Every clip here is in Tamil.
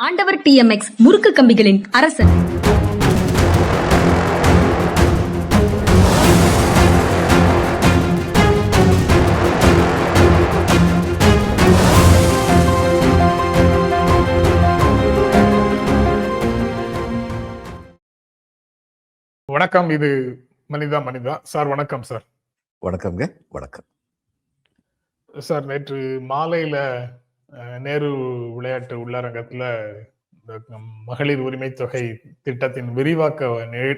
ஆண்டவர் TMX முறுக்கு கம்பிகளின் அரசன். வணக்கம். இது மனிதா சார். வணக்கம் சார். வணக்கம்ங்க. வணக்கம் சார். நேற்று மாலையில நேரு விளையாட்டு உள்ளரங்கத்துல மகளிர் உரிமை தொகை திட்டத்தின் விரிவாக்க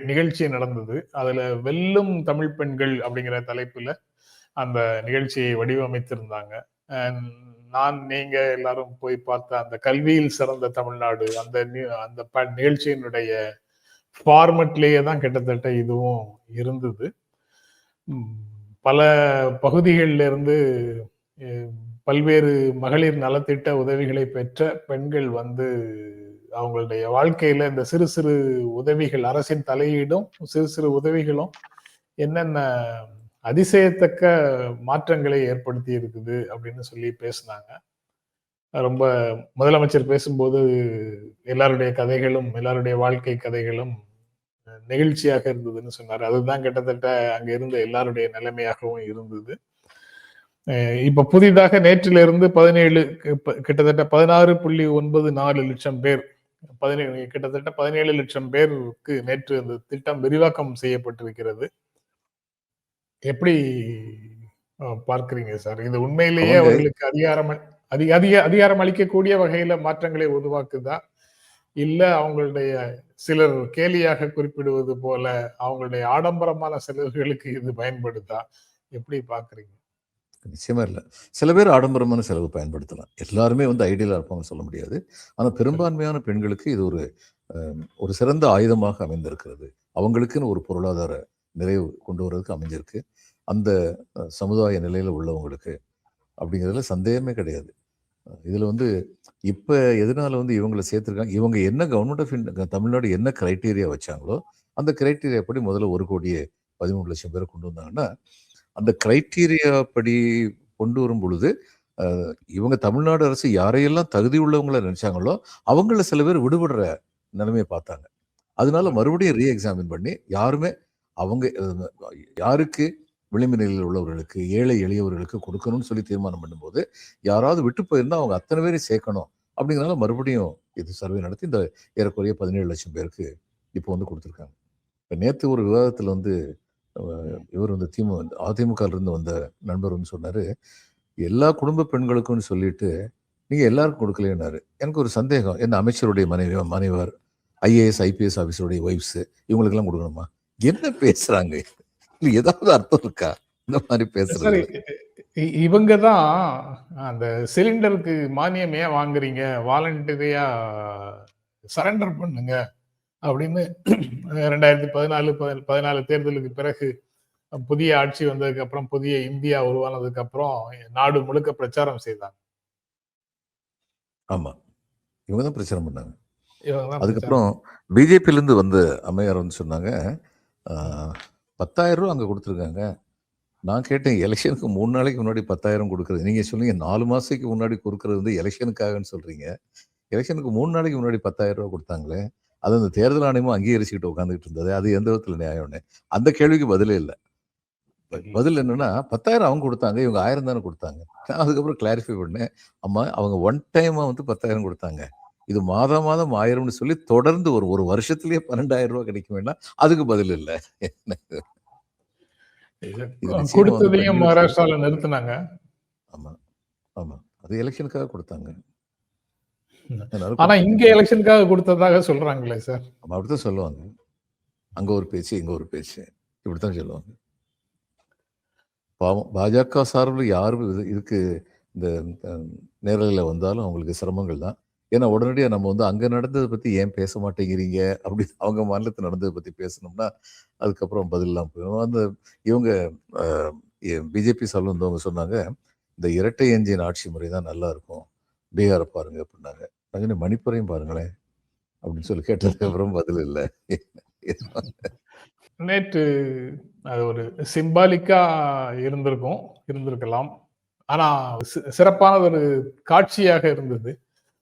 நிகழ்ச்சி நடந்தது. அதுல வெல்லும் தமிழ் பெண்கள் அப்படிங்கிற தலைப்புல அந்த நிகழ்ச்சியை வடிவமைத்திருந்தாங்க. நீங்க எல்லாரும் போய் பார்த்த அந்த கல்வியில் சிறந்த தமிழ்நாடு அந்த நிகழ்ச்சியினுடைய ஃபார்மட்லேயே தான் கிட்டத்தட்ட இதுவும் இருந்தது. பல பகுதிகளில் இருந்து பல்வேறு மகளிர் நலத்திட்ட உதவிகளை பெற்ற பெண்கள் அவங்களுடைய வாழ்க்கையில இந்த சிறு சிறு உதவிகள், அரசின் தலையீடும் சிறு சிறு உதவிகளும் என்னென்ன அதிசயத்தக்க மாற்றங்களை ஏற்படுத்தி இருக்குது அப்படின்னு சொல்லி பேசினாங்க. ரொம்ப முதலமைச்சர் பேசும்போது எல்லாருடைய கதைகளும், எல்லாருடைய வாழ்க்கை கதைகளும் நெகிழ்ச்சியாக இருந்ததுன்னு சொன்னார். அதுதான் கிட்டத்தட்ட அங்க இருந்த எல்லாருடைய நிலைமையாகவும் இருந்தது. இப்ப புதிதாக நேற்றிலிருந்து கிட்டத்தட்ட 16.94 லட்சம் பேர், கிட்டத்தட்ட 17 லட்சம் பேருக்கு நேற்று அந்த திட்டம் விரிவாக்கம் செய்யப்பட்டிருக்கிறது. எப்படி பார்க்கிறீங்க சார்? இது உண்மையிலேயே அவர்களுக்கு அதிகாரம் அளிக்கக்கூடிய வகையில மாற்றங்களை உருவாக்குதா, இல்ல அவங்களுடைய சிலர் கேலியாக குறிப்பிடுவது போல அவங்களுடைய ஆடம்பரமான செலவுகளுக்கு இது பயன்படுத்தா? எப்படி பாக்குறீங்க? நிச்சயமா இல்ல. சில பேர் ஆடம்பரமான செலவு பயன்படுத்தலாம். எல்லாருமே ஐடியலா இருப்பாங்கன்னு சொல்ல முடியாது. ஆனா பெரும்பான்மையான பெண்களுக்கு இது ஒரு சிறந்த ஆயுதமாக அமைந்திருக்கிறது. அவங்களுக்குன்னு ஒரு பொருளாதார நிறைவு கொண்டு வர்றதுக்கு அமைஞ்சிருக்கு. அந்த சமுதாய நிலையில உள்ளவங்களுக்கு அப்படிங்கிறதுல சந்தேகமே கிடையாது. இதுல இப்ப எதனால இவங்களை சேர்த்திருக்காங்க, இவங்க என்ன கவர்மெண்ட் ஆஃப் தமிழ்நாடு என்ன கிரைட்டீரியா வச்சாங்களோ அந்த கிரைட்டீரியா படி முதல்ல 1,13 லட்சம் பேரை கொண்டு வந்தாங்கன்னா, அந்த கிரைட்டீரியா படி கொண்டு வரும் பொழுது இவங்க தமிழ்நாடு அரசு யாரையெல்லாம் தகுதி உள்ளவங்களை நினைச்சாங்களோ அவங்கள சில பேர் விடுபடுற நிலைமையை பார்த்தாங்க. அதனால மறுபடியும் ரீஎக்ஸாமின் பண்ணி அவங்க யாருக்கு விளிம்பு நிலையில் உள்ளவர்களுக்கு, ஏழை எளியவர்களுக்கு கொடுக்கணும்னு சொல்லி தீர்மானம் பண்ணும்போது யாராவது விட்டு போயிருந்தா அவங்க அத்தனை பேரையும் சேர்க்கணும் அப்படிங்கிறனால மறுபடியும் இது சர்வே நடத்தி இந்த ஏறக்குறைய 17 லட்சம் பேருக்கு இப்போ கொடுத்துருக்காங்க. இப்போ நேற்று ஒரு விவாதத்தில் இவர் அதிமுக இருந்து வந்த நண்பர் சொன்னாரு, எல்லா குடும்ப பெண்களுக்கும் சொல்லிட்டு நீங்க எல்லாருக்கும் கொடுக்கலன்னாரு. எனக்கு ஒரு சந்தேகம், என்ன அமைச்சருடைய மனைவர், IAS IPS ஆபீஸருடைய ஒய்ஃப்ஸ் இவங்களுக்கெல்லாம் கொடுக்கணுமா? என்ன பேசுறாங்க? ஏதாவது அர்த்தம் இருக்கா இந்த மாதிரி பேசுறது? இவங்க தான் அந்த சிலிண்டருக்கு மானியம் ஏன் வாங்குறீங்க, வாலண்டரியா சரண்டர் பண்ணுங்க அப்படின்னு 2014 தேர்தலுக்கு பிறகு புதிய ஆட்சி வந்ததுக்கு அப்புறம், புதிய இந்தியா உருவானதுக்கு அப்புறம் நாடு முழுக்க பிரச்சாரம் செய்தாங்க. ஆமா, இவங்க தான் பிரச்சாரம் பண்ணாங்க. அதுக்கப்புறம் பிஜேபியில இருந்து வந்த அம்மையார் சொன்னாங்க, 10,000 ரூபா அங்க கொடுத்துருக்காங்க. நான் கேட்டேன், எலெக்ஷனுக்கு 3 நாளைக்கு முன்னாடி 10,000 கொடுக்குறது, நீங்க சொன்னீங்க 4 மாசத்துக்கு முன்னாடி கொடுக்கறது எலெக்ஷனுக்காகன்னு சொல்றீங்க. எலெக்ஷனுக்கு 3 நாளைக்கு முன்னாடி 10,000 ரூபா கொடுத்தாங்களே, அது அந்த தேர்தல் ஆணையமும் அங்கீகரிச்சுக்கிட்டு உட்காந்துக்கிட்டு இருந்தது, அது எந்த விதத்துல நியாயம்னு. அந்த கேள்விக்கு பதிலே இல்லை. பதில் என்னன்னா, 10,000 அவங்க கொடுத்தாங்க, இவங்க 1000 தானே கொடுத்தாங்க. நான் அதுக்கப்புறம் கிளாரிஃபை பண்ணேன், அம்மா அவங்க ஒன் டைமா 10,000 கொடுத்தாங்க, இது மாதம் 1000 சொல்லி தொடர்ந்து ஒரு வருஷத்துலயே 12,000 ரூபாய் கிடைக்கும் வேண்டாம், அதுக்கு பதில் இல்லை. கொடுத்ததையும் மகாராஷ்டிரால நிறுத்தினாங்க. ஆமா ஆமா, அது எலெக்ஷனுக்காக கொடுத்தாங்க. ஆனா இங்க எலெக்ஷனுக்காக கொடுத்ததாக சொல்றாங்களே சார். அப்படித்தான் சொல்லுவாங்க. அங்க ஒரு பேச்சு, இங்க ஒரு பேச்சு, இப்படித்தான் சொல்லுவாங்க. பாவம், பாஜக சார்பில் யாரும் இதுக்கு இந்த நேரலையில் வந்தாலும் அவங்களுக்கு சிரமங்கள் தான். ஏன்னா உடனடியாக நம்ம அங்கே நடந்ததை பற்றி ஏன் பேச மாட்டேங்கிறீங்க அப்படின்னு அவங்க மாநிலத்தில் நடந்ததை பற்றி பேசணும்னா அதுக்கப்புறம் பதிலெலாம் போயிடும். இவங்க பிஜேபி சார்பில் வந்தவங்க சொன்னாங்க, இந்த இரட்டை என்ஜின் ஆட்சி முறை தான் நல்லா இருக்கும், பீகாரை பாருங்க அப்படின்னாங்க. நாங்கள் மணிப்பூரையும் பாருங்களேன் அப்படின்னு சொல்லி கேட்டதுக்கு அப்புறம் பதில் இல்லை. நேற்று அது ஒரு சிம்பாலிக்கா இருந்திருக்கலாம். ஆனா சிறப்பான ஒரு காட்சியாக இருந்தது.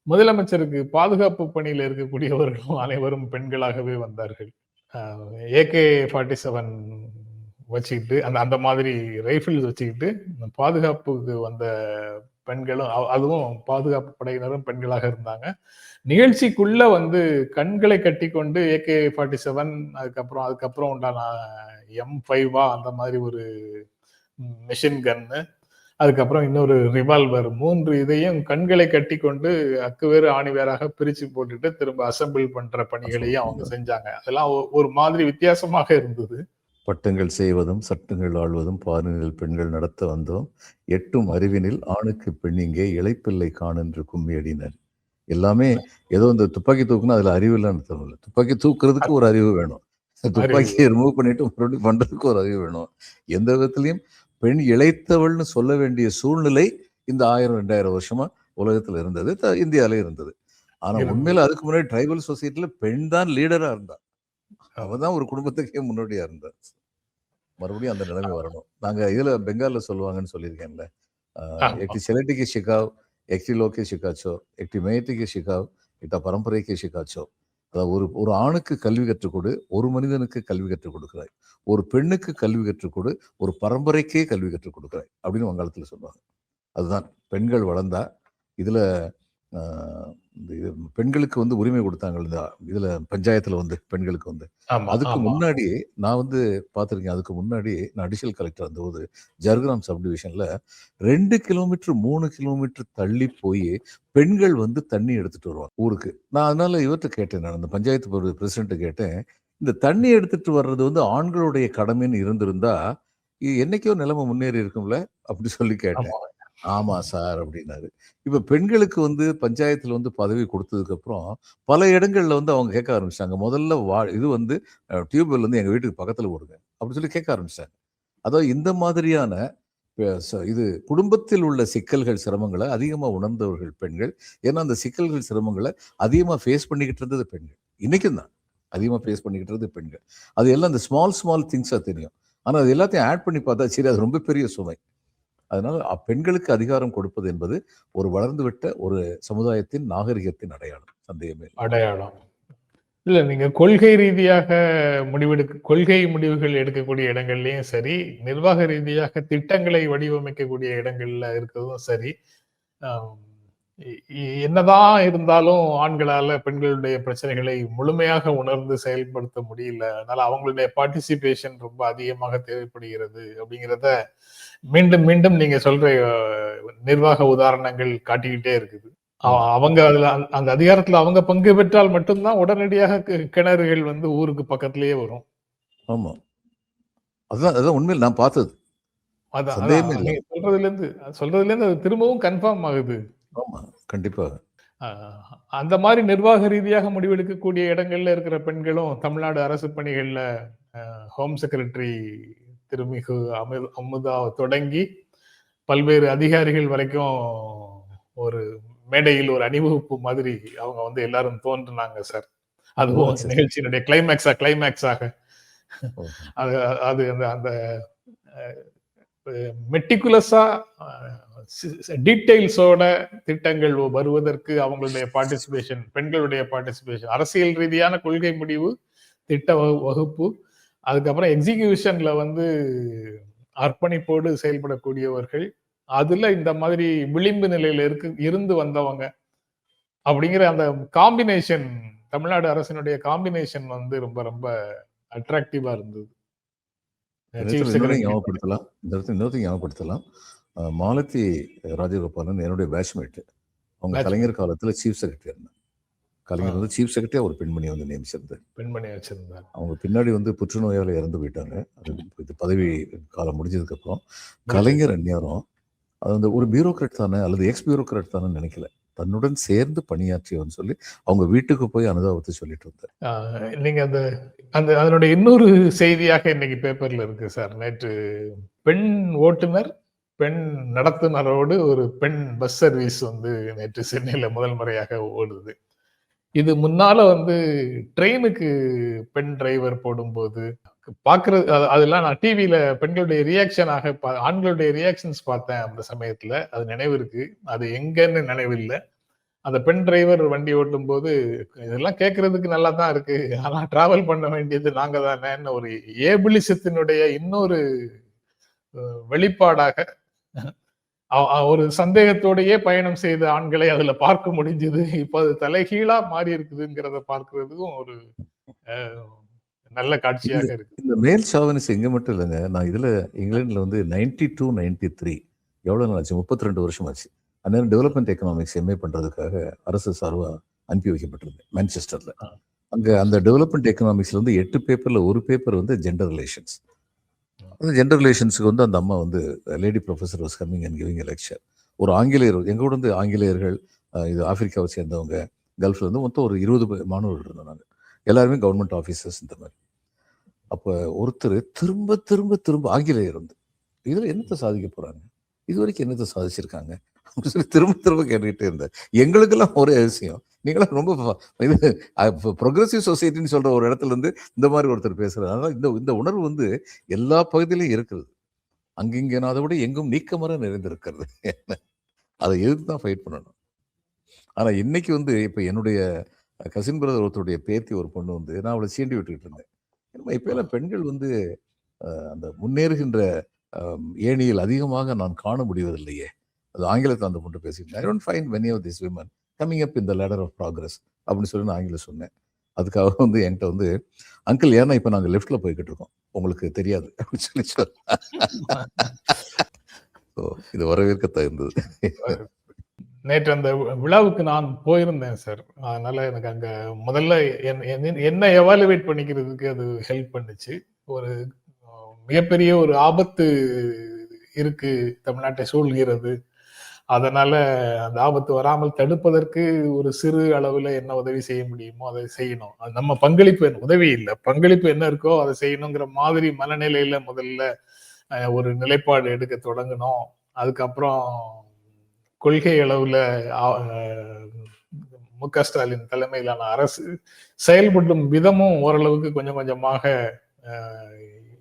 முதலமைச்சருக்கு பாதுகாப்பு பணியில இருக்கக்கூடியவர்களும் அனைவரும் பெண்களாகவே வந்தார்கள். AK-47 வச்சுக்கிட்டு அந்த அந்த மாதிரி ரைஃபிள்ஸ் வச்சுக்கிட்டு பாதுகாப்புக்கு வந்த பெண்களும் அதுவும் பாதுகாப்பு படையினரும் பெண்களாக இருந்தாங்க. நிகழ்ச்சிக்குள்ள வந்து கண்களை கட்டி கொண்டு AK-47 அதுக்கப்புறம் உண்டான M5 அந்த மாதிரி ஒரு மிஷின் கன்னு, அதுக்கப்புறம் இன்னொரு ரிவால்வர், 3 இதையும் கண்களை கட்டி கொண்டு அக்கு வேறு ஆணி வேறாக பிரிச்சு போட்டுட்டு திரும்ப அசெம்பிள் பண்ற பணிகளையும் அவங்க செஞ்சாங்க. அதெல்லாம் ஒரு மாதிரி வித்தியாசமாக இருந்தது. பட்டங்கள் செய்வதும் சட்டங்கள் ஆள்வதும் பாரினில் பெண்கள் நடத்த வந்தோம், எட்டும் அறிவினில் ஆணுக்கு பெண்ணிங்கே இளைப்பிள்ளை காணென்று கும்மி அடினர். எல்லாமே ஏதோ இந்த துப்பாக்கி தூக்குனா அதுல அறிவு இல்லைன்னு தோணல. துப்பாக்கி தூக்குறதுக்கு ஒரு அறிவு வேணும், துப்பாக்கியை ரிமூவ் பண்ணிட்டு மறுபடியும் பண்றதுக்கு ஒரு அறிவு வேணும். எந்த விதத்திலையும் பெண் இளைத்தவள்னு சொல்ல வேண்டிய சூழ்நிலை இந்த 1000-2000 வருஷமா உலகத்துல இருந்தது, இந்தியாவில இருந்தது. ஆனா உண்மையில அதுக்கு முன்னாடி ட்ரைபல் சொசைட்டில பெண் தான் லீடரா இருந்தா, அவதான் ஒரு குடும்பத்துக்கே முன்னோடியா இருந்தா. மறுபடியும் அந்த நிலைமை வரணும். நாங்க இதுல பெங்கால்ல சொல்லுவாங்கன்னு சொல்லியிருக்கேன்ல, एकटी सेलेटी की शिकाव, एकटी लोग के शिकाचो, एकटी मेयटी के शिकाव, इटा परंपரை के शिकाचो. அதாவது ஒரு ஆணுக்கு கல்வி கற்றுக் கொடு, ஒரு மனிதனுக்கு கல்வி கற்றுக் கொடுக்கிறாய். ஒரு பெண்ணுக்கு கல்வி கற்றுக் கொடு, ஒரு பரம்பரைக்கே கல்வி கற்றுக் கொடுக்கிறாய் அப்படின்னு வங்காளத்துல சொல்லுவாங்க. அதுதான் பெண்கள் வளர்ந்தா இதுல இது பெண்களுக்கு வந்து உரிமை கொடுத்தாங்க இந்த இதுல பஞ்சாயத்துல வந்து பெண்களுக்கு வந்து. அதுக்கு முன்னாடி நான் வந்து பார்த்திருக்கேன். அதுக்கு முன்னாடி நான் அடிஷனல் கலெக்டர் இருந்தபோது ஜர்கிராம் சப்டிவிஷன்ல 2 கிலோமீட்டர் 3 கிலோமீட்டர் தள்ளி போய் பெண்கள் வந்து தண்ணி எடுத்துட்டு வருவாங்க ஊருக்கு. நான் அதனால இவர்கிட்ட கேட்டேன், நான் அந்த பஞ்சாயத்து பிரசிடண்ட் கேட்டேன், இந்த தண்ணி எடுத்துட்டு வர்றது வந்து ஆண்களுடைய கடமைன்னு இருந்திருந்தா என்னைக்கோ நிலைமை முன்னேறி இருக்கும்ல அப்படி சொல்லி கேட்டேன். ஆமா சார் அப்படின்னாரு. இப்ப பெண்களுக்கு வந்து பஞ்சாயத்துல வந்து பதவி கொடுத்ததுக்கு அப்புறம் பல இடங்கள்ல வந்து அவங்க கேட்க ஆரம்பிச்சாங்க, முதல்ல இது வந்து டியூப்வெல் வந்து எங்க வீட்டுக்கு பக்கத்துல ஓடுங்க அப்படி சொல்லி கேட்க ஆரம்பிச்சாங்க. அதாவது இந்த மாதிரியான இது குடும்பத்தில் உள்ள சிக்கல்கள் சிரமங்களை அதிகமா உணர்ந்தவர்கள் பெண்கள். ஏன்னா அந்த சிக்கல்கள் சிரமங்களை அதிகமா ஃபேஸ் பண்ணிக்கிட்டு இருந்தது பெண்கள். இன்னைக்கும் தான் அதிகமா ஃபேஸ் பண்ணிக்கிட்டு இருந்தது பெண்கள். அது எல்லாம் இந்த ஸ்மால் திங்ஸா தெரியும். ஆனா அது எல்லாத்தையும் ஆட் பண்ணி பார்த்தா சரி அது ரொம்ப பெரிய சுமை. அதனால பெண்களுக்கு அதிகாரம் கொடுப்பது என்பது ஒரு வளர்ந்துவிட்ட ஒரு சமுதாயத்தின் நாகரிகத்தின் அடையாளம், சந்தேகமே அடையாளம். இல்ல நீங்க கொள்கை ரீதியாக கொள்கை முடிவுகள் எடுக்கக்கூடிய இடங்கள்லயும் சரி, நிர்வாக ரீதியாக திட்டங்களை வடிவமைக்கக்கூடிய இடங்கள்ல இருக்கிறதும் சரி, என்னதான் இருந்தாலும் ஆண்களால பெண்களுடைய பிரச்சனைகளை முழுமையாக உணர்ந்து செயல்படுத்த முடியல. அதனால அவங்களுடைய பார்ட்டிசிபேஷன் ரொம்ப அதிகமாக தேவைப்படுகிறது அப்படிங்கிறத மீண்டும் மீண்டும் நீங்க சொல்ற நிர்வாக உதாரணங்கள் காட்டிக்கிட்டே இருக்குது. அவங்க அதுல அந்த அதிகாரத்துல அவங்க பங்கு பெற்றால் மட்டும்தான் உடனடியாக கிணறுகள் வந்து ஊருக்கு பக்கத்திலேயே வரும். ஆமா, அதுதான் உண்மையில் நான் பார்த்தது. சொல்றதுல இருந்து அது திரும்பவும் கன்ஃபார்ம் ஆகுது. ஆமா, கண்டிப்பா. அந்த மாதிரி நிர்வாக ரீதியாக முடிவெடுக்கக்கூடிய இடங்கள்ல இருக்கிற பெண்களும் தமிழ்நாடு அரசு பணிகள்ல ஹோம் செக்ரட்டரி திருமிகு அமுதா தொடங்கி பல்வேறு அதிகாரிகள் வரைக்கும் ஒரு மேடையில் ஒரு அணிவகுப்பு மாதிரி அவங்க வந்து எல்லாரும் தோன்றுனாங்க சார். அதுவும் நிகழ்ச்சியினுடைய கிளைமேக்ஸாக அது அந்த மெட்டிகுலஸா டீடைல்ஸோட திட்டங்கள் வருவதற்கு அவங்களுடைய பார்ட்டிசிபேஷன், பெண்களுடைய பார்ட்டிசிபேஷன், அரசியல் ரீதியான கொள்கை முடிவு, திட்ட வகுப்பு, அதுக்கப்புறம் எக்ஸிகியூஷன்ல வந்து அர்ப்பணிப்போடு செயல்படக்கூடியவர்கள், அதுல இந்த மாதிரி விளிம்பு நிலையில இருந்து வந்தவங்க அப்படிங்கிற அந்த காம்பினேஷன், தமிழ்நாடு அரசினுடைய காம்பினேஷன் வந்து ரொம்ப ரொம்ப அட்ராக்டிவா இருந்தது. ஞாபகப்படுத்தலாம். மாலதி ராஜகோபாலன் என்னுடைய பேட்ச்மேட். அவங்க கலைஞர் காலத்துல சீஃப் செக்ரட்டரி இருந்தாங்க. கலைஞர் வந்து சீஃப் செக்ரட்டரியா ஒரு பெண்மணி வந்து நியமிச்சிருந்தார். அவங்க பின்னாடி வந்து புற்றுநோயால இறந்து போயிட்டாங்க. அது பதவி காலம் முடிஞ்சதுக்கு அப்புறம் கலைஞர் அந்நேரம் அது வந்து ஒரு பியூரோக்ராட் தானே அல்லது எக்ஸ் பியூரோக்ராட் தானே நினைக்கல, தன்னுடன் சேர்ந்து பணியாற்றியவன்னு சொல்லி அவங்க வீட்டுக்கு போய் அனுதாபத்தை சொல்லிட்டு வந்தார். நீங்க அதனுடைய இன்னொரு செய்தியாக இன்னைக்கு பேப்பர்ல இருக்கு சார். நேற்று பெண் ஓட்டுநர் பெண் நடத்துனரோடு ஒரு பெண் பஸ் சர்வீஸ் வந்து நேற்று சென்னையில முதல் முறையாக ஓடுது. இது முன்னால வந்து ட்ரெயினுக்கு பெண் டிரைவர் போடும்போது பாக்குறது, அதெல்லாம் நான் டிவியில பெண்களுடைய ரியாக்ஷனாக ஆண்களுடைய ரியாக்ஷன்ஸ் பார்த்தேன் அந்த சமயத்துல. அது நினைவு இருக்கு, அது எங்கன்னு நினைவு இல்லை. அந்த பெண் டிரைவர் வண்டி ஓட்டும் போது இதெல்லாம் கேட்கறதுக்கு நல்லா தான் இருக்கு, ஆனா டிராவல் பண்ண வேண்டியது நாங்க தானேன்னு ஒரு ஏபிலிசத்தினுடைய இன்னொரு வெளிப்பாடாக ஒரு சந்தேகத்தோடையே பயணம் செய்த ஆண்களை அதுல பார்க்க முடிஞ்சது. இப்ப அது தலைகீழா மாறி இருக்குதுங்கிறத பார்க்கிறதுக்கும் ஒரு நல்ல காட்சியாக இருக்கு. இந்த மேல் ஷாவனிஸ் இங்க மட்டும் இல்லைங்க. நான் இதுல இங்கிலாந்துல வந்து 92, 93 எவ்வளவு நாள் ஆச்சு? 32 வருஷம் ஆச்சு. அந்நேரம் டெவலப்மெண்ட் எக்கனாமிக்ஸ் எம்ஏ பண்றதுக்காக அரசு சார்பா அனுப்பி வைக்கப்பட்டிருந்தேன் மான்செஸ்டர்ல. அங்க அந்த டெவலப்மெண்ட் எக்கனாமிக்ஸ்ல வந்து 8 பேப்பர்ல ஒரு பேப்பர் வந்து ஜெண்டர் ரிலேஷன்ஸ். அந்த ஜெண்டர் ரிலேஷன்ஸுக்கு வந்து அந்த அம்மா வந்து lady professor was coming and giving a lecture. ஒரு ஆங்கிலேயர் எங்க கூட வந்து ஆங்கிலேயர்கள், இது ஆப்பிரிக்காவை சேர்ந்தவங்க, கல்ஃப்ல இருந்து மொத்தம் ஒரு 20 மாணவர்கள் இருந்தோம் நாங்க. எல்லாருமே கவர்மெண்ட் ஆஃபீஸர்ஸ் இந்த மாதிரி. அப்ப ஒருத்தர் திரும்ப திரும்ப திரும்ப ஆங்கிலேயர் வந்து இதுல என்னத்தை சாதிக்க போறாங்க, இது வரைக்கும் என்னத்தை சாதிச்சிருக்காங்க அப்படின்னு சொல்லி திரும்ப திரும்ப கேட்டுக்கிட்டே இருந்தார். எங்களுக்கெல்லாம் ஒரே விஷயம், நீங்களாம் ரொம்ப இது ப்ரொக்ரெசிவ் சொசைட்டின்னு சொல்ற ஒரு இடத்துல இருந்து இந்த மாதிரி ஒருத்தர் பேசுறாரு. அதனால இந்த உணர்வு வந்து எல்லா பகுதியிலையும் இருக்கிறது. அங்கிங்க அதை விட எங்கும் நீக்கமர நிறைந்திருக்கிறது. அதை எதிர்த்து தான் ஃபைட் பண்ணணும். ஆனா இன்னைக்கு வந்து இப்ப என்னுடைய கசின் பிரதர் ஒருத்தருடைய பேத்தி ஒரு பொண்ணு வந்து நான் அவளை சீண்டி விட்டுக்கிட்டு இருந்தேன். இப்ப எல்லாம் பெண்கள் வந்து அந்த முன்னேறுகின்ற ஏணியில் அதிகமாக நான் காண முடிவதில்லையே. அது ஆங்கிலத்தில் அந்த பொண்ணு பேசிட்டு, I don't find many of this women coming up in the ladder of progress அப்படின்னு சொல்லி நான் ஆங்கிலம் சொன்னேன். அதுக்காக வந்து என்கிட்ட வந்து அங்கிள் ஏன்னா இப்ப நாங்க லெஃப்ட்ல போய்கிட்டு இருக்கோம், உங்களுக்கு தெரியாது அப்படின்னு சொல்லி இது வரவேற்க தகுந்தது. நேற்று அந்த விழாவுக்கு நான் போயிருந்தேன் சார். அதனால எனக்கு அங்க முதல்ல என்ன எவாலுவேட் பண்ணிக்கிறதுக்கு அது ஹெல்ப் பண்ணுச்சு. ஒரு மிகப்பெரிய ஒரு ஆபத்து இருக்கு தமிழ்நாட்டை சூழ்கிறது. அதனால அந்த ஆபத்து வராமல் தடுப்பதற்கு ஒரு சிறு அளவுல என்ன உதவி செய்ய முடியுமோ அதை செய்யணும். அது நம்ம பங்களிப்பு, உதவி இல்லை, பங்களிப்பு என்ன இருக்கோ அதை செய்யணுங்கிற மாதிரி மனநிலையில முதல்ல ஒரு நிலைப்பாடு எடுக்க தொடங்கணும். அதுக்கப்புறம் கொள்கை அளவுல மு.க. ஸ்டாலின் தலைமையிலான அரசு செயல்படும் விதமும் ஓரளவுக்கு கொஞ்சம் கொஞ்சமாக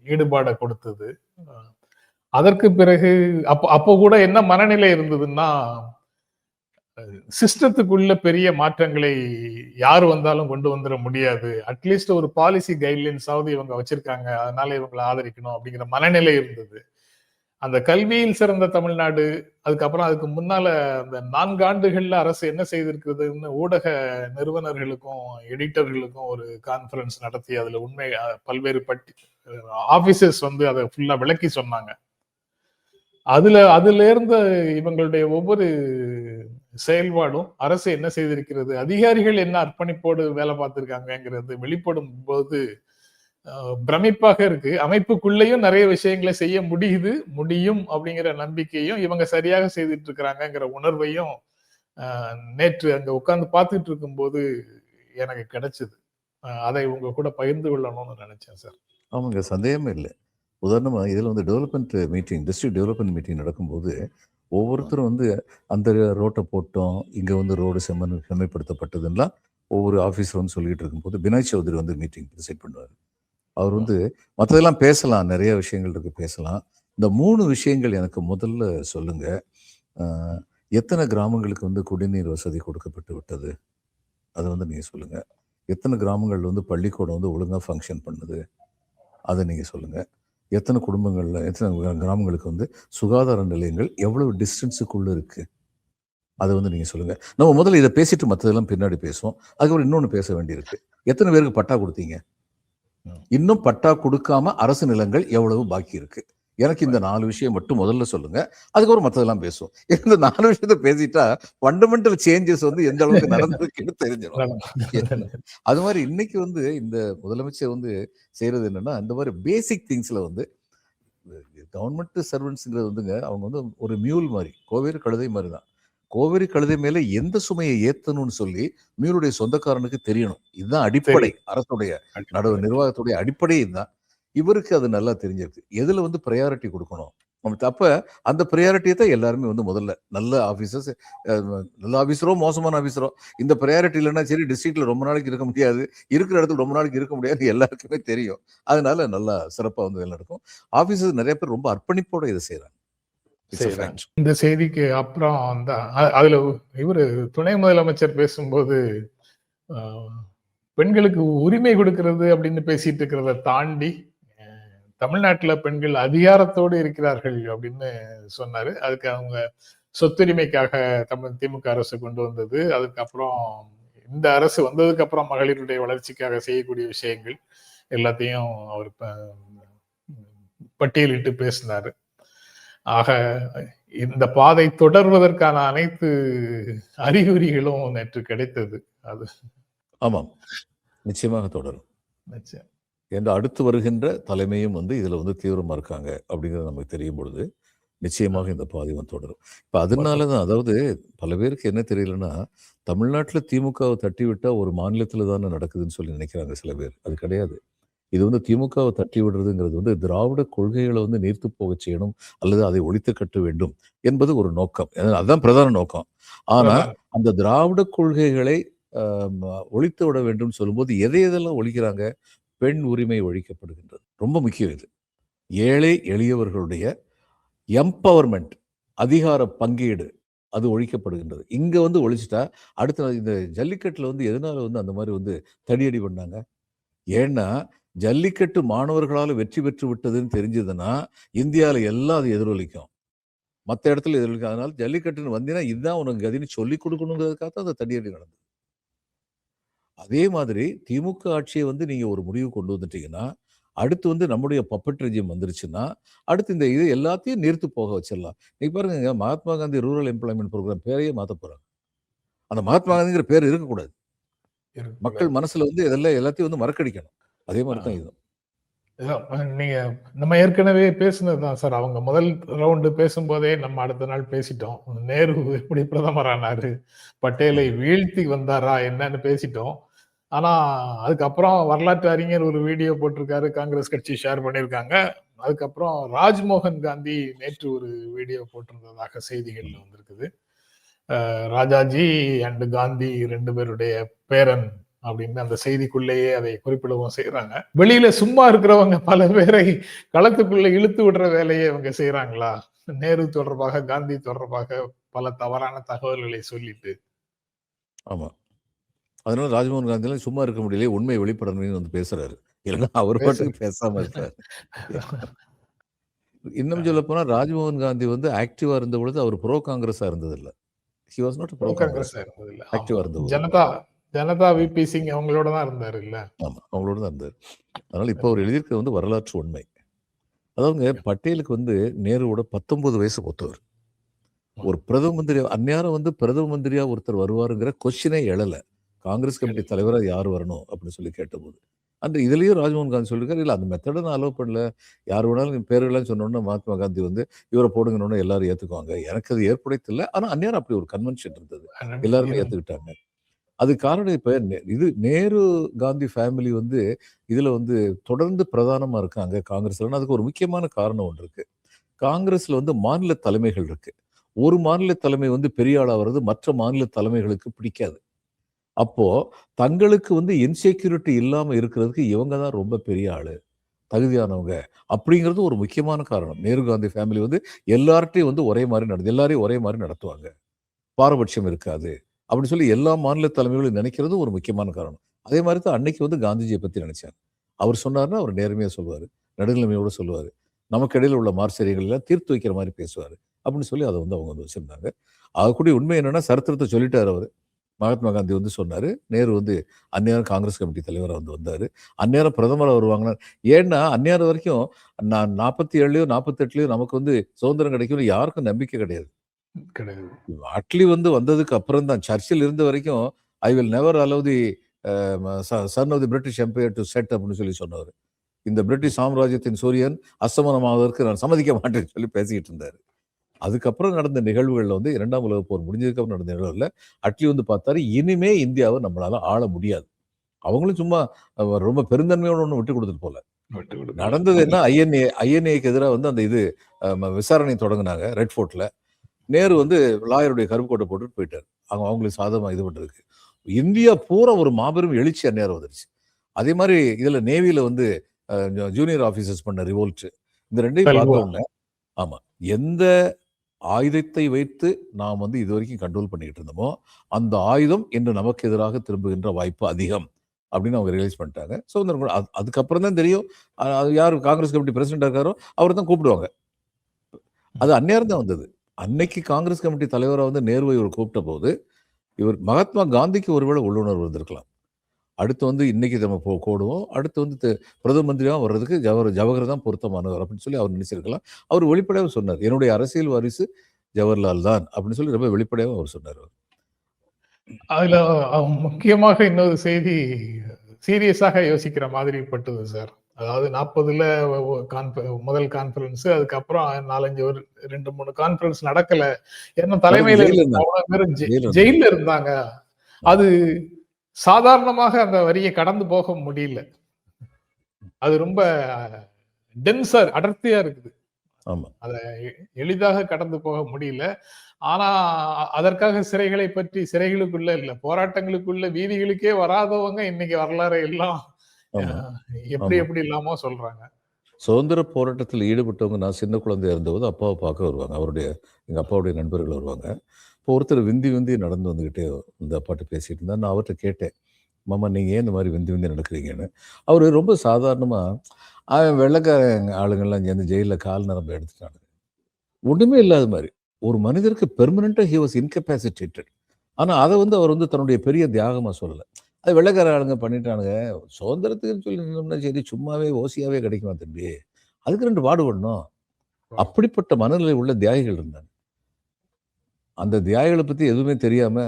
ஈடுபாடை கொடுத்தது. அதற்கு பிறகு அப்போ கூட என்ன மனநிலை இருந்ததுன்னா, சிஸ்டத்துக்குள்ள பெரிய மாற்றங்களை யாரு வந்தாலும் கொண்டு வந்துட முடியாது, அட்லீஸ்ட் ஒரு பாலிசி கைட்லைன்ஸாவது இவங்க வச்சிருக்காங்க, அதனால இவங்களை ஆதரிக்கணும் அப்படிங்கிற மனநிலை இருந்தது. அந்த கல்வியில் சிறந்த தமிழ்நாடு, அதுக்கப்புறம் அதுக்கு முன்னால அந்த 4 ஆண்டுகள்ல அரசு என்ன செய்திருக்கிறதுன்னு ஊடக நிறுவனர்களுக்கும் எடிட்டர்களுக்கும் ஒரு கான்ஃபரன்ஸ் நடத்தி அதுல உண்மை பல்வேறு ஆபீசர்ஸ் வந்து அதை ஃபுல்லா விளக்கி சொன்னாங்க. அதுல இருந்து இவங்களுடைய ஒவ்வொரு செயல்பாடும் அரசு என்ன செய்திருக்கிறது, அதிகாரிகள் என்ன அர்ப்பணிப்போடு வேலை பார்த்திருக்காங்கிறது வெளிப்படும் போது பிரமிப்பாக இருக்கு. அமைப்புக்குள்ளேயும் நிறைய விஷயங்களை செய்ய முடியும் அப்படிங்கிற நம்பிக்கையும் இவங்க சரியாக செய்துட்டு இருக்கிறாங்கிற உணர்வையும் நேற்று அங்க உட்கார்ந்து பார்த்துட்டு இருக்கும் போது எனக்கு கிடைச்சது. அதை உங்க கூட பகிர்ந்து கொள்ளணும்னு நினைச்சேன் சார். ஆமாங்க, சந்தேகமே இல்லை. உதாரணமா இதுல வந்து development meeting, district development meeting நடக்கும்போது ஒவ்வொருத்தரும் வந்து அந்த ரோட்டை போட்டோம், இங்க வந்து ரோடு செம்மைப்படுத்தப்பட்டதுன்னா ஒவ்வொரு ஆஃபீஸர் வந்து சொல்லிட்டு இருக்கும்போது பினாய் சௌத்ரி வந்து மீட்டிங் டிசைட் பண்ணுவார். அவர் வந்து மற்றதெல்லாம் பேசலாம், நிறைய விஷயங்கள் இருக்கு பேசலாம். இந்த 3 விஷயங்கள் எனக்கு முதல்ல சொல்லுங்க. எத்தனை கிராமங்களுக்கு வந்து குடிநீர் வசதி கொடுக்கப்பட்டு விட்டது, அதை வந்து நீங்க சொல்லுங்க. எத்தனை கிராமங்கள் வந்து பள்ளிக்கூடம் வந்து ஒழுங்கா ஃபங்க்ஷன் பண்ணுது, அதை நீங்க சொல்லுங்க. எத்தனை குடும்பங்கள்ல, எத்தனை கிராமங்களுக்கு வந்து சுகாதார நிலையங்கள் எவ்வளவு டிஸ்டன்ஸுக்குள்ள இருக்கு, அதை வந்து நீங்க சொல்லுங்க. நம்ம முதல்ல இதை பேசிட்டு மற்றதெல்லாம் பின்னாடி பேசுவோம். அதுக்கப்புறம் இன்னொன்னு பேச வேண்டியிருக்கு. எத்தனை பேருக்கு பட்டா கொடுத்தீங்க, இன்னும் பட்டா கொடுக்காம அரசு நிலங்கள் எவ்வளவு பாக்கி இருக்கு, எனக்கு இந்த 4 விஷயம் மட்டும் முதல்ல சொல்லுங்க. அதுக்கப்புறம் மற்றதெல்லாம் பேசுவோம். இந்த 4 விஷயத்த பேசிட்டா ஃபண்டமெண்டல் சேஞ்சஸ் வந்து எந்த அளவுக்கு நடந்திருக்குன்னு தெரிஞ்சிடும். அது மாதிரி இன்னைக்கு வந்து இந்த முதலமைச்சர் வந்து செய்யறது என்னன்னா, இந்த மாதிரி பேசிக் திங்ஸ்ல வந்து கவர்மெண்ட் சர்வன்ட்ஸ்ங்கிறது வந்துங்க, அவங்க வந்து ஒரு மியூல் மாதிரி, கோவேறு கழுதை மாதிரி தான். கோவேரி கழுதை மேல எந்த சுமையை ஏத்தணும்னு சொல்லி மியூலுடைய சொந்தக்காரனுக்கு தெரியணும். இதுதான் அடிப்படை, அரசுடைய நிர்வாகத்துடைய அடிப்படை இதுதான். இவருக்கு அது நல்லா தெரிஞ்சிருக்கு, எதுல வந்து ப்ரையாரிட்டி கொடுக்கணும். அப்ப அந்த ப்ரையாரிட்டியை தான் எல்லாருமே வந்து முதல்ல நல்ல ஆஃபீஸர்ஸ், நல்ல ஆஃபீஸரோ மோசமான ஆஃபீஸரோ, இந்த ப்ரையாரிட்டி இல்லைன்னா சரி டிஸ்ட்ரிக்ட்ல ரொம்ப நாளைக்கு இருக்க முடியாது, இருக்கிற இடத்துல ரொம்ப நாளைக்கு இருக்க முடியாது, எல்லாருக்குமே தெரியும். அதனால நல்லா சிறப்பாக வந்து வேலை நடக்கும். ஆஃபீஸர்ஸ் நிறைய பேர் ரொம்ப அர்ப்பணிப்போட இதை செய்யறாங்க. இட்ஸ் அ செய்றாங்க. ஃபேக்ட். இந்த செய்திக்கு அப்புறம் தான் அதுல இவரு துணை முதலமைச்சர் பேசும்போது, அ பெண்களுக்கு உரிமை கொடுக்கிறது அப்படின்னு பேசிட்டு இருக்கிறத தாண்டி, அ தமிழ்நாட்டுல பெண்கள் அதிகாரத்தோடு இருக்கிறார்கள் அப்படின்னு சொன்னாரு. அதுக்கு அவங்க சொத்துரிமைக்காக திமுக அரசு கொண்டு வந்தது. அதுக்கப்புறம் இந்த அரசு வந்ததுக்கு அப்புறம் மகளிருடைய வளர்ச்சிக்காக செய்யக்கூடிய விஷயங்கள் எல்லாத்தையும் அவர் பட்டியலிட்டு பேசினாரு. ஆக இந்த பாதை தொடர்வதற்கான அனைத்து அறிகுறிகளும் நேற்று கிடைத்தது. அது ஆமாம், நிச்சயமாக தொடரும். நிச்சயம். என்று அடுத்து வருகின்ற தலைமையும் வந்து இதுல வந்து தீவிரமா இருக்காங்க அப்படிங்கிறது நமக்கு தெரியும் பொழுது, நிச்சயமாக இந்த பாதையும் தொடரும். இப்ப அதனால தான் அதாவது பல பேருக்கு என்ன தெரியலன்னா, தமிழ்நாட்டுல திமுகவை தட்டி விட்டா ஒரு மாநிலத்தில தானே நடக்குதுன்னு சொல்லி நினைக்கிறாங்க சில பேர். அது கிடையாது. இது வந்து திமுகவை தட்டி விடுறதுங்கிறது வந்து திராவிட கொள்கைகளை வந்து நீர்த்து போகச் செய்யணும் அல்லது அதை ஒழித்து கட்ட வேண்டும் என்பது ஒரு நோக்கம். அதுதான் பிரதான நோக்கம். ஆனா பிரதான அந்த திராவிட கொள்கைகளை ஒழித்து விட வேண்டும் சொல்லும்போது எதை எதெல்லாம் ஒழிக்கிறாங்க? பெண் உரிமை ஒழிக்கப்படுகின்றது. ரொம்ப முக்கியம் இது. ஏழை எளியவர்களுடைய எம்பவர்மென்ட், அதிகார பங்கீடு அது ஒழிக்கப்படுகின்றது. இங்க வந்து ஒழிச்சுட்டா, அடுத்த இந்த ஜல்லிக்கட்டுல வந்து எதனால வந்து அந்த மாரி வந்து தடியடி பண்ணாங்க? ஏன்னா, ஜல்லிக்கட்டு மாணவர்களால வெற்றி பெற்று விட்டதுன்னு தெரிஞ்சதுன்னா, இந்தியால எல்லாம் அது எதிரொலிக்கும். மத்த இடத்துல எதிரொலிக்கும். அதனால ஜல்லிக்கட்டுன்னு வந்தீன்னா, இதுதான் உனக்கு கதின்னு சொல்லிக் குடுக்கணுங்கிறதுக்காக தான் அந்த தடியடி நடந்தது. அதே மாதிரி திமுக ஆட்சிய வந்து நீங்க ஒரு முடிவு கொண்டு வந்துட்டீங்கன்னா, அடுத்து வந்து நம்முடைய பப்பட் ரெஜிம் வந்துருச்சுன்னா, அடுத்து இந்த இது எல்லாத்தையும் நீர்த்து போக வச்சிடலாம். இன்னைக்கு பாருங்கங்க Mahatma Gandhi rural employment programme பேரையே மாத்தப் போறாங்க. அந்த மகாத்மா காந்திங்கிற பேர் இருக்கக்கூடாது. மக்கள் இருக்கக்கூடாது. மனசுல வந்து இதெல்லாம் எல்லாத்தையும் வந்து மறக்கடிக்கணும். அதே மாரி தான் ஆ. இதுவும். நீங்க நம்ம ஏற்கனவே பேசினது தான் சார். அவங்க முதல் ரவுண்டு பேசும்போதே நம்ம அடுத்த நாள் பேசிட்டோம். நேரு எப்படி பிரதமர் ஆனாரு? பட்டேலை ஆமா. வீழ்த்தி வந்தாரா? என்னன்னு பேசிட்டோம். ஆனா, அதுக்கப்புறம் வரலாற்று அறிஞர் ஒரு வீடியோ போட்டிருக்காரு. காங்கிரஸ் கட்சி ஷேர் பண்ணியிருக்காங்க. அதுக்கப்புறம் ராஜ்மோகன் காந்தி நேற்று ஒரு வீடியோ போட்டிருந்ததாக செய்திகள்ல ம். வந்திருக்குது. ராஜாஜி அண்ட் காந்தி 2 பேருடைய பேரன் அப்படின்னு அந்த செய்திக்குள்ளேயே அதை குறிப்பிடவும் செய்றாங்க. வெளியில சும்மா இருக்கிறவங்க பல பேரை களத்துக்குள்ள இழுத்து விடுற வேலையை இவங்க செய்றாங்களா? நேரு தொடர்பாக, காந்தி தொடர்பாக பல தவறான தகவல்களை சொல்லிட்டு. ஆமா. அதனால ராஜ்மோகன் காந்திலாம் சும்மா இருக்க முடியலையே, உண்மை வெளிப்படணும்னு வந்து பேசுறாரு. இல்லன்னா அவர் பேசு பாட்டுக்கு பேசாம இருப்பாரு. இன்னும் சொல்லப்போனா ராஜ்மோகன் காந்தி வந்து ஆக்டிவா இருந்தபொழுது அவர் ப்ரோ காங்கிரஸா இருந்ததில்ல. He was not pro pro Congress. காங்கிரஸா இருந்ததில்ல. ஆக்டிவா ஆமா. இருந்தபோது. ஜனதா ஜனதா ம். விபி சிங் அவங்களோட தான் இருந்தாருல்ல. ஆமா. அவங்களோட தான் இருந்தாரு. அதனால இப்ப அவர் எழுதியிருக்கிறது வந்து வரலாற்று உண்மை. அதாவதுங்க பட்டேலுக்கு வந்து நேருவோட 19 வயசு மூத்தவர். ஒரு பிரதம மந்திரி அந்நேரம் வந்து பிரதம மந்திரியா ஒருத்தர் வருவாருங்கிற கொஸ்டினே எழல. காங்கிரஸ் கமிட்டி தலைவரா யார் வரணும் அப்படின்னு சொல்லி கேட்டபோது. அந்த இதுலயும் ராஜ்மோகன் காந்தி சொல்லியிருக்காரு, இல்ல அந்த மெத்தட நான் அலோவ் பண்ணல. யார் வேணாலும் நீங்க பேரெல்லாம் சொன்னோனே மகாத்மா காந்தி வந்து இவர போடுங்கன்னோனே எல்லாரும் ஏத்துக்குவாங்க. எனக்கு அது ஏற்புடையதில்ல. ஆனா அந்நேரம் அப்படி ஒரு கன்வென்ஷன் இருந்தது. எல்லாருமே ஏத்துக்கிட்டாங்க. அதுக்கு காரணம் இப்ப இது நேரு, காந்தி ஃபேமிலி வந்து இதுல வந்து தொடர்ந்து பிரதானமா இருக்காங்க காங்கிரஸ்ல. அதுக்கு ஒரு முக்கியமான காரணம் ஒன்று இருக்கு. காங்கிரஸ்ல வந்து மாநில தலைமைகள் இருக்கு. ஒரு மாநில தலைமை வந்து பெரிய ஆளா வர்றது மற்ற மாநில தலைமைகளுக்கு பிடிக்காது. அப்போ தங்களுக்கு வந்து இன்செக்யூரிட்டி இல்லாம இருக்கிறதுக்கு இவங்க தான் ரொம்ப பெரிய ஆளு, தகுதியானவங்க அப்படிங்கிறது ஒரு முக்கியமான காரணம். நேரு, காந்தி ஃபேமிலி வந்து எல்லார்ட்டயும் வந்து ஒரே மாரி எல்லாரையும் ஒரே மாரி நடத்துவாங்க. பாரபட்சம் இருக்காது. அப்படின்னு சொல்லி எல்லா மாநில தலைமைகளும் நினைக்கிறது ஒரு முக்கியமான காரணம். அதே மாரி தான் அன்னைக்கு வந்து காந்திஜிய பத்தி நினைச்சாங்க. அவர் சொன்னாருன்னா, அவர் நேர்மையா சொல்லுவாரு. நடுநிலைமையோட சொல்லுவாரு. நமக்கு இடையில உள்ள மார்சரியங்கள் எல்லாம் தீர்த்து வைக்கிற மாரி பேசுவாரு. அப்படின்னு சொல்லி அத வந்து அவங்க வந்து வச்சிருந்தாங்க. ஆகக்கூடிய உண்மை என்னன்னா, சரித்திரத்த சொல்லிட்டாரு அவரு. மகாத்மா காந்தி வந்து சொன்னாரு. நேரு வந்து அந்நேரம் காங்கிரஸ் கமிட்டி தலைவரா வந்து வந்தாரு. அந்நேரம் பிரதமரா வருவாங்கன்னா ஏன்னா, அந்நேரம் வரைக்கும் நான் 47லயோ, 48லயோ நமக்கு வந்து சுதந்திரம் கிடைக்கும்னு யாருக்கும் நம்பிக்கை கிடையாது. கிடையாது. அட்லி வந்து வந்ததுக்கு அப்புறம் தான் சர்ச்சில் இருந்த வரைக்கும் I will never allow the sun of the British empire to set அப்படின்னு சொல்லி சொன்னவர். இந்த பிரிட்டிஷ் சாம்ராஜ்யத்தின் சூரியன் அஸ்தமனமாவதற்கு நான் சம்மதிக்க மாட்டேன்னு சொல்லி பேசிக்கிட்டு இருந்தாரு. அதுக்கப்புறம் நடந்த நிகழ்வுகள்ல வந்து 2ஆம் உலகப் போர் முடிஞ்சதுக்கு அப்புறம் நடந்த நிகழ்வுல அட்லி வந்து பார்த்தாரு, இனிமே இந்தியாவை நம்மளால ஆள முடியாது. அவங்களும் சும்மா ரொம்ப பெருந்தன்மையோட ஒண்ணும் விட்டுக் குடுத்துட்டு போல. விட்டு கொடுக்கல. நடந்தது என்ன ஐஎன்ஏக்கு எதிரா வந்து அந்த இது விசாரணை தொடங்குனாங்க ரெட் ஃபோர்ட்ல. நேரு வந்து லாயருடைய கருப்பு கோட்டை போட்டுட்டு போயிட்டாரு. அவங்களுக்கு சாதகமா இது பண்றதுக்கு. இந்தியா பூரா ஒரு மாபெரும் எழுச்சி அந்நேரம் வந்துருச்சு. அதே மாரி இதுல நேவில வந்து ஜூனியர் ஆஃபீசர்ஸ் பண்ண ரிவோல்ட். இந்த 2யும் பார்த்த சல்வா. உடனே ஆமா. எந்த ஆயுதத்தை வைத்து நாம் வந்து இது வரைக்கும் கண்ட்ரோல் பண்ணிக்கிட்டு இருந்தோமோ அந்த ஆயுதம் இன்று நமக்கு எதிராக திரும்புகின்ற வாய்ப்பு அதிகம் அப்படின்னு அவங்க ரியலைஸ் பண்ணிட்டாங்க. சுதந்திரம் கூட அதுக்கப்புறம் தான் தெரியும். அது யார் காங்கிரஸ் கமிட்டி பிரசிடண்டா இருக்காரோ அவர் தான் கூப்பிடுவாங்க. அது அந்நேரம் தான் வந்தது. அன்னைக்கு காங்கிரஸ் கமிட்டி தலைவராக வந்து நேருவை இவர் கூப்பிட்ட போது இவர் மகாத்மா காந்திக்கு ஒருவேளை உள்ளுணர்வு இருந்திருக்கலாம். அடுத்து வந்து இன்னைக்கு நம்ம கோடுவோம், அடுத்து வந்து பிரதம மந்திரியாக வர்றதுக்கு ஜவஹர் தான் பொருத்தமானவர் அப்படின்னு சொல்லி அவர் நினைச்சிருக்கலாம். அவர் வெளிப்படையாக சொன்னார், என்னுடைய அரசியல் வாரிசு ஜவஹர்லால் தான் அப்படின்னு சொல்லி ரொம்ப வெளிப்படையாக அவர் சொன்னார். அதுல முக்கியமாக இன்னொரு செய்தி சீரியஸாக யோசிக்கிற மாதிரி பட்டது சார். அதாவது 40ல முதல் கான்பரன்ஸ், அதுக்கப்புறம் 2-3 கான்பரன்ஸ் நடக்கல. ஏன்னா தலைமையில அவ்வளவு பேரும் ஜெயில இருந்தாங்க. அது சாதாரணமாக அந்த வரியை கடந்து போக முடியல. அது ரொம்ப டென்சர், அடர்த்தியா இருக்குது. அத எளிதாக கடந்து போக முடியல. ஆனா அதற்காக சிறைகளை பற்றி, சிறைகளுக்குள்ள இல்ல, போராட்டங்களுக்குள்ள வீதிகளுக்கே வராதவங்க இன்னைக்கு வரலாறு எல்லாம் எப்படி இல்லாம சொல்றாங்க. சுதந்திர போராட்டத்தில் ஈடுபட்டவங்க, நான் சின்ன குழந்தையா இருந்தபோது அப்பாவை பார்க்க வருவாங்க. எங்க அப்பாவுடைய நண்பர்கள் வருவாங்க. இப்போ ஒருத்தர் விந்தி நடந்து வந்துகிட்டே இந்த அப்பாட்ட பேசிட்டு இருந்தா, நான் அவர்கிட்ட கேட்டேன், மாமா நீங்க ஏன் இந்த மாதிரி விந்தி நடக்கிறீங்கன்னு. அவரு ரொம்ப சாதாரணமா, வெள்ளைக்கார ஆளுங்கள்லாம் சேர்ந்து ஜெயில கால் நரம்பு எடுத்துட்டாங்க, ஒண்ணுமே இல்லாத மாதிரி. ஒரு மனிதருக்கு பெர்மனண்டா ஹி வாஸ் இன்கெபாசிட்டேட்டட். ஆனா அதை வந்து அவர் வந்து தன்னுடைய பெரிய தியாகமா சொல்லல. அது வெள்ளைக்கார ஆளுங்க பண்ணிட்டானுங்க, சுதந்திரத்துக்குன்னு சொல்லி நின்னோம்னா சரி, சும்மாவே ஓசியாவே கிடைக்குமா தம்பி, அதுக்கு 2 பாடுபடணும். அப்படிப்பட்ட மனநிலை உள்ள தியாகிகள் இருந்தாங்க. அந்த தியாகிகளை பத்தி எதுவுமே தெரியாம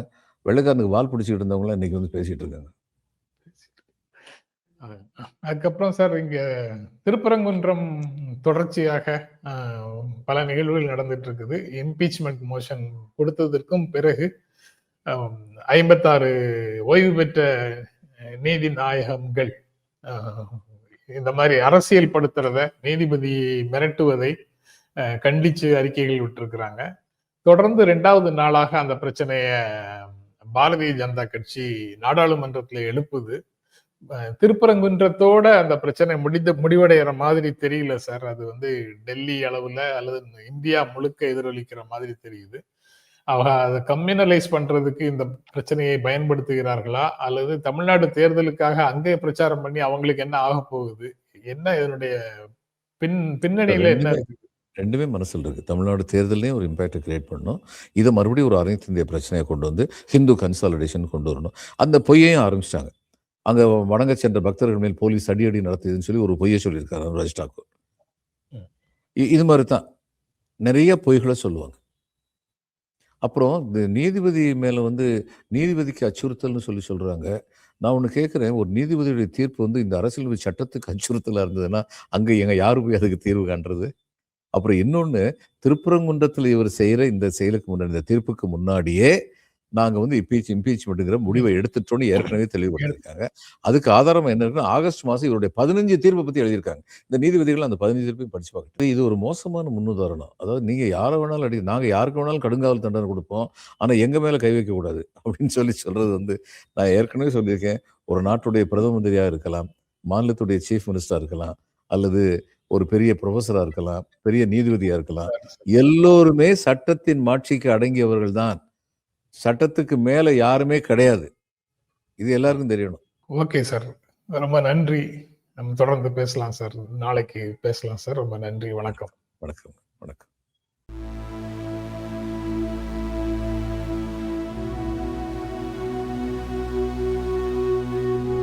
வெள்ளைக்காரனுக்கு வால் பிடிச்சிட்டு இருந்தவங்களாம் இன்னைக்கு வந்து பேசிட்டு இருக்காங்க. அதுக்கப்புறம் சார், இங்க திருப்பரங்குன்றம் தொடர்ச்சியாக பல நிகழ்வுகள் நடந்துட்டு இருக்குது. இம்பீச்மெண்ட் மோஷன் கொடுத்ததற்கும் பிறகு 56 ஓய்வு பெற்ற நீதி நாயகங்கள் இந்த மாதிரி அரசியல் படுத்துறத, நீதிபதி மிரட்டுவதை கண்டிச்சு அறிக்கைகள் விட்டுருக்கிறாங்க. தொடர்ந்து 2வது நாளாக அந்த பிரச்சனைய பாரதிய ஜனதா கட்சி நாடாளுமன்றத்தில் எழுப்புது. திருப்பரங்குன்றத்தோட அந்த பிரச்சனை முடிவடைகிற மாதிரி தெரியல சார். அது வந்து டெல்லி அளவுல அல்லது இந்தியா முழுக்க எதிரொலிக்கிற மாதிரி தெரியுது. அவங்க அதை கம்யூனலைஸ் பண்றதுக்கு இந்த பிரச்சனையை பயன்படுத்துகிறார்களா, அல்லது தமிழ்நாடு தேர்தலுக்காக அங்கே பிரச்சாரம் பண்ணி அவங்களுக்கு என்ன ஆக போகுது, என்ன இதனுடைய பின்னணியில என்ன இருக்கு? ரெண்டுமே மனசில் இருக்கு. தமிழ்நாடு தேர்தலையும் ஒரு இம்பாக்டை கிரியேட் பண்ணணும். இதை மறுபடியும் ஒரு அனைத்து இந்திய பிரச்சனையை கொண்டு வந்து ஹிந்து கன்சாலிடேஷன் கொண்டு வரணும். அந்த பொய்யையும் ஆரம்பிச்சிட்டாங்க. அங்க வணங்க சென்ற பக்தர்கள் மேல் போலீஸ் அடியடி நடத்தியதுன்னு சொல்லி ஒரு பொய்யை சொல்லியிருக்காரு ராஜ் டாக்கூர். இது மாதிரி தான் நிறைய பொய்களை சொல்லுவாங்க. அப்புறம் இந்த நீதிபதி மேல வந்து நீதிபதிக்கு அச்சுறுத்தல்னு சொல்லி சொல்றாங்க. நான் ஒன்று கேட்குறேன், ஒரு நீதிபதியுடைய தீர்ப்பு வந்து இந்த அரசியல் சட்டத்துக்கு அச்சுறுத்தலாக இருந்ததுன்னா அங்கே எங்க யாரு போய் அதுக்கு தீர்வு காண்றது? அப்புறம் இன்னொன்று, திருப்பரங்குன்றத்தில் இவர் செய்கிற இந்த செயலுக்கு முன்னாடி, இந்த தீர்ப்புக்கு முன்னாடியே நாங்கள் வந்து இம்பீச்மெண்ட்டுங்கிற முடிவை எடுத்துட்டோன்னு ஏற்கனவே தெளிவுபடுத்திருக்காங்க. அதுக்கு ஆதாரம் என்ன இருக்குன்னா, ஆகஸ்ட் மாதம் இவருடைய 15 தீர்ப்பை பற்றி எழுதியிருக்காங்க. இந்த நீதிபதிகள் அந்த 15 தீர்ப்பையும் படிச்சு பார்க்க. இது ஒரு மோசமான முன்னுதாரணம். அதாவது நீங்கள் யாரை வேணாலும் நாங்கள் யாருக்கு வேணாலும் கடுங்காவல் தண்டனை கொடுப்போம், ஆனால் எங்கள் மேலே கை வைக்கக்கூடாது அப்படின்னு சொல்றது வந்து, நான் ஏற்கனவே சொல்லியிருக்கேன், ஒரு நாட்டுடைய பிரதம மந்திரியாக இருக்கலாம், மாநிலத்துடைய சீஃப் மினிஸ்டராக இருக்கலாம், அல்லது ஒரு பெரிய ப்ரொஃபஸராக இருக்கலாம், பெரிய நீதிபதியாக இருக்கலாம், எல்லோருமே சட்டத்தின் மாட்சிக்கு அடங்கியவர்கள் தான். சட்டத்துக்கு மேல யாருமே கிடையாது. இது எல்லாருக்கும் தெரியணும். ஓகே சார், ரொம்ப நன்றி. நம்ம தொடர்ந்து பேசலாம் சார். நாளைக்கு பேசலாம் சார். ரொம்ப நன்றி. வணக்கம். வணக்கம்.